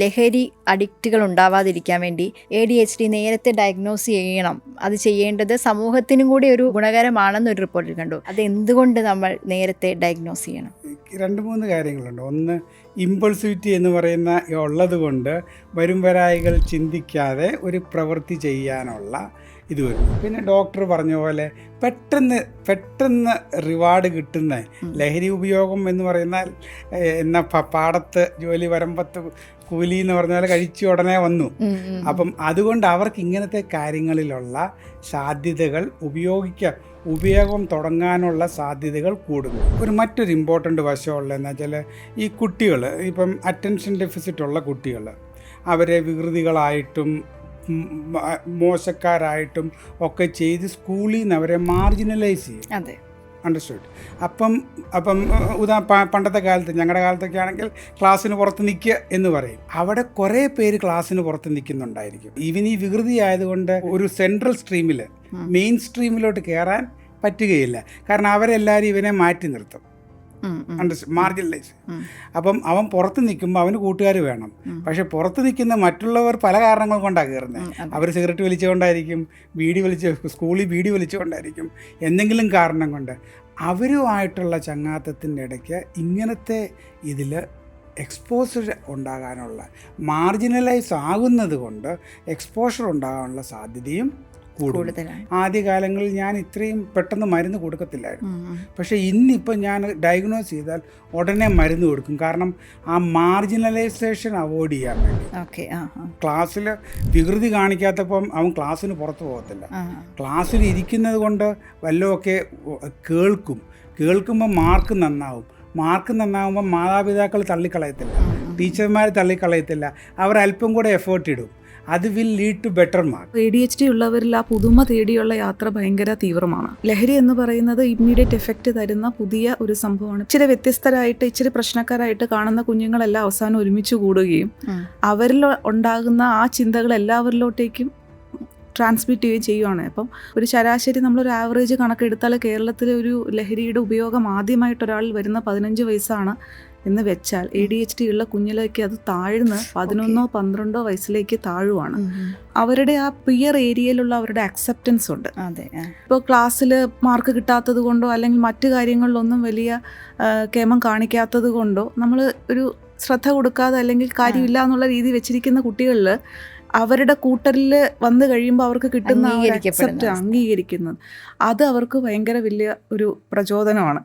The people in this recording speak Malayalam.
ലഹരി അഡിക്റ്റുകൾ ഉണ്ടാവാതിരിക്കാൻ വേണ്ടി ADHD നേരത്തെ ഡയഗ്നോസ് ചെയ്യണം, അത് ചെയ്യേണ്ടത് സമൂഹത്തിനും കൂടി ഒരു ഗുണകരമാണെന്നൊരു റിപ്പോർട്ടിൽ കണ്ടു. അത് എന്തുകൊണ്ട് നമ്മൾ നേരത്തെ ഡയഗ്നോസ് ചെയ്യണം? 2-3 കാര്യങ്ങളുണ്ട്. ഒന്ന്, ഇമ്പൾസിവിറ്റി എന്ന് പറയുന്ന ഉള്ളത് കൊണ്ട് വരും വരായികൾ ചിന്തിക്കാതെ ഒരു പ്രവൃത്തി ചെയ്യാനുള്ള ഇത് വരും. പിന്നെ ഡോക്ടർ പറഞ്ഞ പോലെ പെട്ടെന്ന് റിവാർഡ് കിട്ടുന്ന ലഹരി ഉപയോഗം എന്ന് പറയുന്നാൽ പാടത്ത് ജോലി വരമ്പത്ത് കൂലി എന്ന് പറഞ്ഞാൽ കഴിച്ച് ഉടനെ വന്നു. അപ്പം അതുകൊണ്ട് അവർക്ക് ഇങ്ങനത്തെ കാര്യങ്ങളിലുള്ള സാധ്യതകൾ ഉപയോഗം തുടങ്ങാനുള്ള സാധ്യതകൾ കൂടുന്നു. മറ്റൊരു ഇമ്പോർട്ടൻ്റ് വശമുള്ളതെന്ന് വെച്ചാൽ ഈ കുട്ടികൾ ഇപ്പം അറ്റൻഷൻ ഡെഫിസിറ്റ് ഉള്ള കുട്ടികൾ അവരെ വികൃതികളായിട്ടും മോശക്കാരായിട്ടും ഒക്കെ ചെയ്ത് സ്കൂളിൽ നിന്ന് അവരെ മാർജിനലൈസ് ചെയ്യും. അതെ, അണ്ടർസ്റ്റുഡ്. അപ്പം പണ്ടത്തെ കാലത്ത്, ഞങ്ങളുടെ കാലത്തൊക്കെ ആണെങ്കിൽ ക്ലാസ്സിന് പുറത്ത് നിൽക്കുക എന്ന് പറയും. അവിടെ കുറേ പേര് ക്ലാസ്സിന് പുറത്ത് നിൽക്കുന്നുണ്ടായിരിക്കും. ഈവൻ ഈ വികൃതി ആയതുകൊണ്ട് ഒരു സെൻട്രൽ സ്ട്രീമിൽ മെയിൻ സ്ട്രീമിലോട്ട് കയറാൻ പറ്റുകയില്ല. കാരണം അവരെല്ലാവരും ഇവനെ മാറ്റി നിർത്തും, മാർജിനലൈസ്. അപ്പം അവൻ പുറത്ത് നിൽക്കുമ്പോൾ അവന് കൂട്ടുകാർ വേണം. പക്ഷെ പുറത്ത് നിൽക്കുന്ന മറ്റുള്ളവർ പല കാരണങ്ങൾ കൊണ്ടാണ് കയറുന്നത്. അവർ സിഗരറ്റ് വലിച്ചുകൊണ്ടായിരിക്കും, സ്കൂളിൽ ബീഡി വലിച്ചുകൊണ്ടായിരിക്കും, എന്തെങ്കിലും കാരണം കൊണ്ട്. അവരുമായിട്ടുള്ള ചങ്ങാത്തത്തിൻ്റെ ഇടയ്ക്ക് ഇങ്ങനത്തെ ഇതിൽ എക്സ്പോഷർ ഉണ്ടാകാനുള്ള, മാർജിനലൈസ് ആകുന്നത് കൊണ്ട് എക്സ്പോഷർ ഉണ്ടാകാനുള്ള സാധ്യതയും കൂടുതലാണ്. ആദ്യകാലങ്ങളിൽ ഞാൻ ഇത്രയും പെട്ടെന്ന് മരുന്ന് കൊടുക്കത്തില്ലായിരുന്നു. പക്ഷേ ഇന്നിപ്പോൾ ഞാൻ ഡയഗ്നോസ് ചെയ്താൽ ഉടനെ മരുന്ന് കൊടുക്കും. കാരണം ആ മാർജിനലൈസേഷൻ അവോയ്ഡ് ചെയ്യാൻ വേണ്ടി. ക്ലാസ്സിൽ വികൃതി കാണിക്കാത്തപ്പം അവൻ ക്ലാസ്സിന് പുറത്ത് പോകത്തില്ല. ക്ലാസ്സിൽ ഇരിക്കുന്നത് കൊണ്ട് വല്ലതൊക്കെ കേൾക്കുമ്പോൾ മാർക്ക് നന്നാവുമ്പോൾ മാതാപിതാക്കൾ തള്ളിക്കളയത്തില്ല, ടീച്ചർമാർ തള്ളിക്കളയത്തില്ല, അവർ അല്പം കൂടെ എഫേർട്ട് ഇടും. അത് will lead to better mark. ADHD ഉള്ളവരിൽ ആ പുതുമ തേടിയുള്ള യാത്ര ഭയങ്കര തീവ്രമാണ്. ലഹരി എന്ന് പറയുന്നത് ഇമ്മീഡിയറ്റ് എഫക്റ്റ് തരുന്ന പുതിയ ഒരു സംഭവമാണ്. ഇച്ചിരി വ്യത്യസ്തരായിട്ട്, ഇച്ചിരി പ്രശ്നക്കാരായിട്ട് കാണുന്ന കുഞ്ഞുങ്ങളെല്ലാം അവസാനം ഒരുമിച്ച് കൂടുകയും അവരിൽ ഉണ്ടാകുന്ന ആ ചിന്തകൾ എല്ലാവരിലോട്ടേക്കും ട്രാൻസ്മിറ്റ് ചെയ്യുകയാണ്. അപ്പം ഒരു ശരാശരി നമ്മളൊരു ആവറേജ് കണക്കെടുത്താൽ കേരളത്തിലെ ഒരു ലഹരിയുടെ ഉപയോഗം ആദ്യമായിട്ട് ഒരാളിൽ വരുന്ന 15 വയസ്സാണ് എന്ന് വെച്ചാൽ ADHD ഉള്ള കുഞ്ഞിലേക്ക് അത് താഴ്ന്ന് 11-12 വയസ്സിലേക്ക് താഴുവാണ്. അവരുടെ ആ പിയർ ഏരിയയിലുള്ള അവരുടെ അക്സെപ്റ്റൻസ് ഉണ്ട്. ഇപ്പോൾ ക്ലാസ്സിൽ മാർക്ക് കിട്ടാത്തത് കൊണ്ടോ അല്ലെങ്കിൽ മറ്റു കാര്യങ്ങളിലൊന്നും വലിയ കേമം കാണിക്കാത്തത് കൊണ്ടോ നമ്മൾ ഒരു ശ്രദ്ധ കൊടുക്കാതെ അല്ലെങ്കിൽ കാര്യമില്ല എന്നുള്ള രീതി വെച്ചിരിക്കുന്ന കുട്ടികളിൽ അവരുടെ കൂട്ടരിൽ വന്നു കഴിയുമ്പോൾ അവർക്ക് കിട്ടുന്ന അക്സെപ്റ്റ്, അംഗീകരിക്കുന്നത്, അത് അവർക്ക് ഭയങ്കര വലിയ ഒരു പ്രചോദനമാണ്.